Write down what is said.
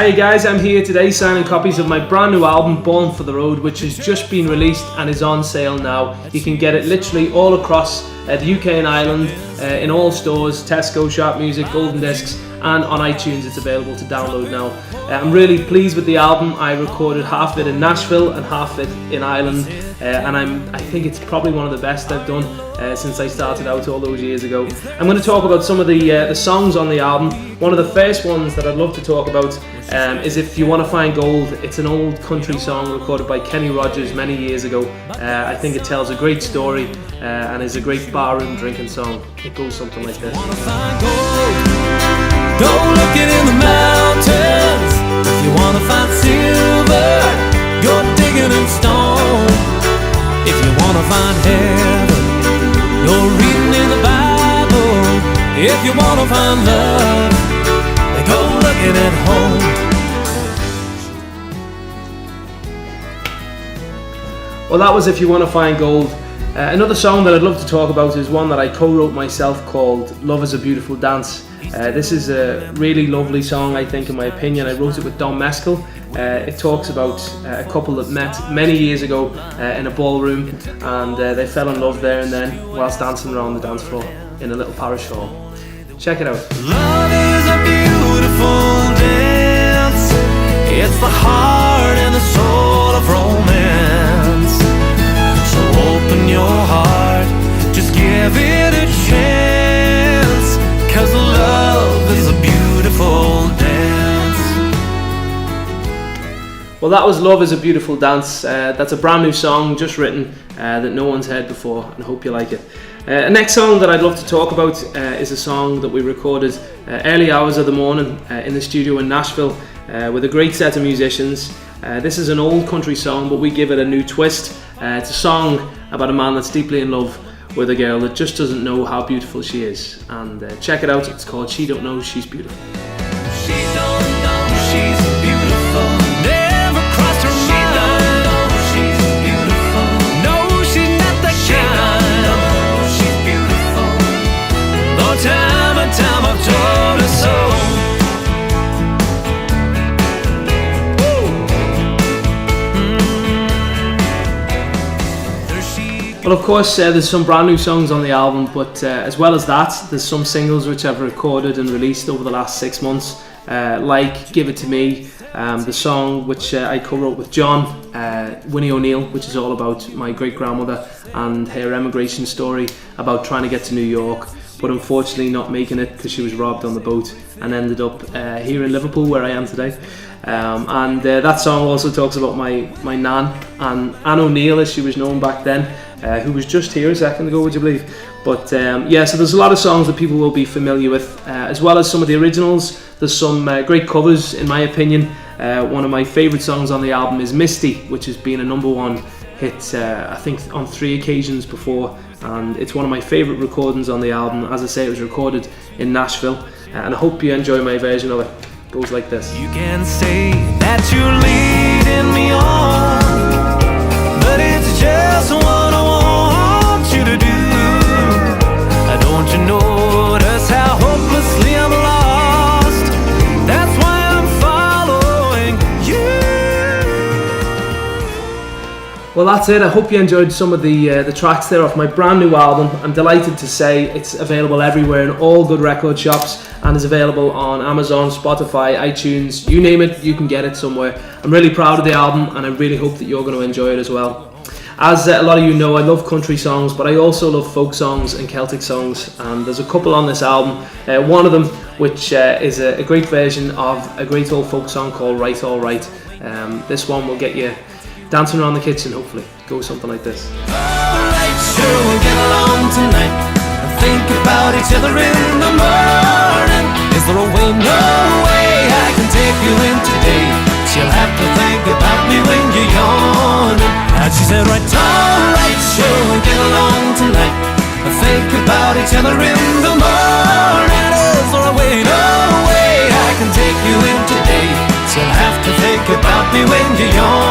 Hi guys, I'm here today signing copies of my brand new album Born for the Road, which has just been released and is on sale now. You can get it literally all across the UK and Ireland, in all stores, Tesco, Sharpe Music, Golden Discs, and on iTunes it's available to download now. I'm really pleased with the album. I recorded half of it in Nashville and half of it in Ireland, and I think it's probably one of the best I've done since I started out all those years ago. I'm going to talk about some of the songs on the album. One of the first ones that I'd love to talk about is If You Want to Find Gold. It's an old country song recorded by Kenny Rogers many years ago. I think it tells a great story and is a great barroom drinking song. It goes something like this. Go looking in the mountains. If you want to find silver, go digging in stone. If you want to find heaven, go reading in the Bible. If you want to find love, go looking at home. Well, that was If You Want to Find Gold. Another song that I'd love to talk about is one that I co-wrote myself called Love Is a Beautiful Dance. This is a really lovely song, I think, in my opinion. I wrote it with Don Mescal. It talks about a couple that met many years ago in a ballroom, and they fell in love there and then whilst dancing around the dance floor in a little parish hall. Check it out. Love is a beautiful dance. It's the heart and the soul of romance. So open your heart, just give it a chance, 'cause love is a beautiful dance. Well, that was Love Is a Beautiful Dance. That's a brand new song just written that no one's heard before, and I hope you like it. Next song that I'd love to talk about is a song that we recorded early hours of the morning in the studio in Nashville with a great set of musicians. This is an old country song, but we give it a new twist. It's a song about a man that's deeply in love with a girl that just doesn't know how beautiful she is. And check it out, it's called She Don't Know She's Beautiful. She don't know she's beautiful. Never crossed her mind. She don't know she's beautiful. No, she's not the kind. She don't know she's beautiful. Though time and time I've told her so. Well, of course, there's some brand new songs on the album, but as well as that, there's some singles which I've recorded and released over the last 6 months, like Give It To Me, the song which I co-wrote with John, Winnie O'Neill, which is all about my great-grandmother and her emigration story about trying to get to New York, but unfortunately not making it because she was robbed on the boat and ended up here in Liverpool, where I am today. And that song also talks about my nan, Anne O'Neill, as she was known back then, who was just here a second ago, would you believe? But yeah, so there's a lot of songs that people will be familiar with, as well as some of the originals. There's some great covers, in my opinion. One of my favourite songs on the album is Misty, which has been a #1 hit, I think, on 3 occasions before, and it's one of my favourite recordings on the album. As I say, it was recorded in Nashville, and I hope you enjoy my version of it. It goes like this. You can say that you're leading me on, but it's just what I want you to do. Don't you notice how hopelessly I'm lost? That's why I'm following you. Well, that's it. I hope you enjoyed some of the tracks there off my brand new album. I'm delighted to say it's available everywhere in all good record shops, and is available on Amazon, Spotify, iTunes, you name it, you can get it somewhere. I'm really proud of the album, and I really hope that you're going to enjoy it as well. As a lot of you know, I love country songs, but I also love folk songs and Celtic songs, and there's a couple on this album. One of them, which is a great version of a great old folk song called Right All Right. This one will get you dancing around the kitchen, hopefully. It goes something like this. Alright, sure, we'll get along tonight and think about each other in the morning. Is there a way? No way I can take you in today. She'll have to think about me when you're yawning. And she said, right, alright, sure, we'll get along tonight and think about each other in the morning. Is there a way? No way I can take you in today. She'll have to think about me when you're yawning.